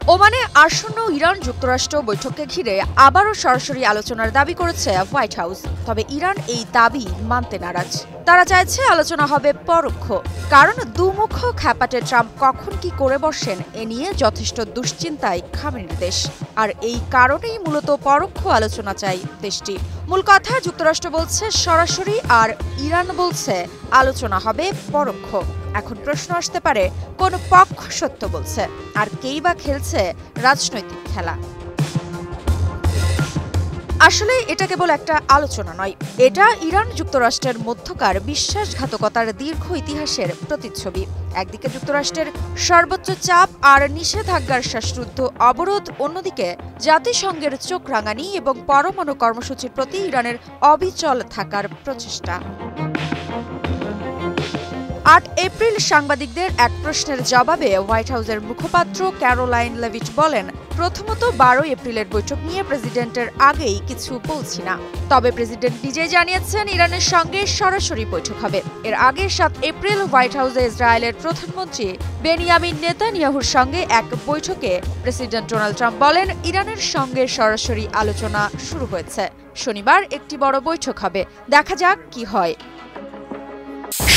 ওমানে আসন্ন ইরান যুক্তরাষ্ট্র বৈঠককে ঘিরে আবারও সরাসরি আলোচনার দাবি করেছে হোয়াইট হাউস। তবে ইরান এই দাবি মানতে নারাজ। তারা চাইছে আলোচনা হবে পরোক্ষ, কারণ দুমুখ খ্যাপাটে ট্রাম্প কখন কি করে বসেন এ নিয়ে যথেষ্ট দুশ্চিন্তায় খামেনির দেশ। আর এই কারণেই মূলত পরোক্ষ আলোচনা চাই দেশটি। মূল কথা, যুক্তরাষ্ট্র বলছে সরাসরি আর ইরান বলছে আলোচনা হবে পরোক্ষ। এখন প্রশ্ন আসতে পারে, কোন পক্ষ সত্য বলছে আর কেই বা খেলছে রাজনৈতিক খেলা? আসলে এটা কেবল একটা আলোচনা নয়, এটা ইরান যুক্তরাষ্ট্রের মধ্যকার বিশ্বাসঘাতকতার দীর্ঘ ইতিহাসের প্রতিচ্ছবি। একদিকে যুক্তরাষ্ট্রের সর্বোচ্চ চাপ আর নিষেধাজ্ঞার শ্বাসরুদ্ধ অবরোধ, অন্যদিকে জাতিসংঘের চোখ রাঙানি এবং পরমাণু কর্মসূচির প্রতি ইরানের অবিচল থাকার প্রচেষ্টা। ৮ এপ্রিল সাংবাদিকদের এক প্রশ্নের জবাবে হোয়াইট হাউসের মুখপাত্র ক্যারোলাইন লেভিট বলেন, প্রথমত ১২ এপ্রিলের বৈঠক নিয়ে প্রেসিডেন্টের আগেই কিছু বলছি না। তবে প্রেসিডেন্ট নিজেই জানিয়েছেন ইরানের সঙ্গে সরাসরি বৈঠক হবে। এর আগে ৭ এপ্রিল হোয়াইট হাউসে ইসরায়েলের প্রধানমন্ত্রী বেনিয়ামিন নেতানিয়াহুর সঙ্গে এক বৈঠকে প্রেসিডেন্ট ডোনাল্ড ট্রাম্প বলেন, ইরানের সঙ্গে সরাসরি আলোচনা শুরু হয়েছে। শনিবার একটি বড় বৈঠক হবে, দেখা যাক কি হয়।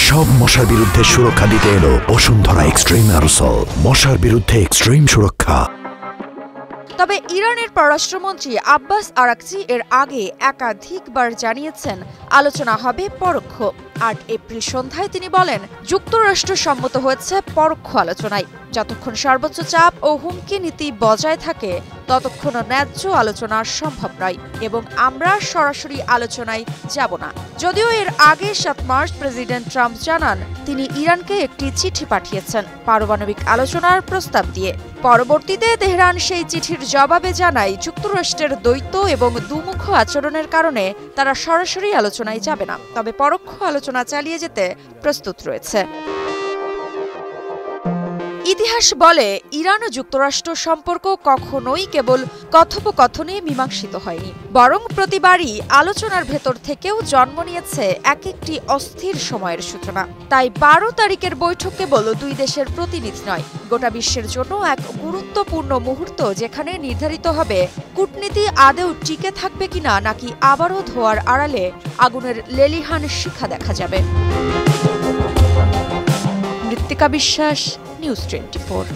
সব মশার বিরুদ্ধে সুরক্ষা দিতে এলো বসুন্ধরা এক্সট্রিম অ্যারোসল, মশার বিরুদ্ধে এক্সট্রিম সুরক্ষা। তবে ইরানের পররাষ্ট্রমন্ত্রী আব্বাস আরাকচি এর আগে একাধিকবার জানিয়েছেন আলোচনা হবে পরোক্ষ। ৮ এপ্রিল সন্ধ্যায় তিনি বলেন, যুক্তরাষ্ট্র সম্মত হয়েছে পরোক্ষ আলোচনায়। যতক্ষণ সর্বোচ্চ চাপ ও হুমকি নীতি বজায় থাকে ততক্ষণ ন্যায্য আলোচনা সম্ভব নয় এবং আমরা সরাসরি আলোচনায় যাব না। যদিও এর আগে ৭ মার্চ প্রেসিডেন্ট ট্রাম্প জানান তিনি ইরানকে একটি চিঠি পাঠিয়েছেন পারমাণবিক আলোচনার প্রস্তাব দিয়ে। পরবর্তীতে তেহরান সেই চিঠির জবাবে জানায়, যুক্তরাষ্ট্রের দ্বৈত এবং দুমুখ আচরণের কারণে তারা সরাসরি আলোচনায় যাবে না, তবে পরোক্ষ আলোচনা চালিয়ে যেতে প্রস্তুত রয়েছে। ইতিহাস বলে, ইরান ও যুক্তরাষ্ট্র সম্পর্ক কখনোই কেবল কথোপকথনে মীমাংসিত হয়নি, বরং প্রতিবারই আলোচনার ভেতর থেকেও জন্ম নিয়েছে এক একটি অস্থির সময়ের সূচনা। তাই ১২ তারিখের বৈঠক কেবল দুই দেশের প্রতিনিধি নয়, গোটা বিশ্বের জন্য এক গুরুত্বপূর্ণ মুহূর্ত, যেখানে নির্ধারিত হবে কূটনীতি আদৌ টিকে থাকবে কিনা, নাকি আবারও ধোঁয়ার আড়ালে আগুনের লেলিহান শিখা দেখা যাবে। মৃত্তিকা বিশ্বাস, নিউজ 24।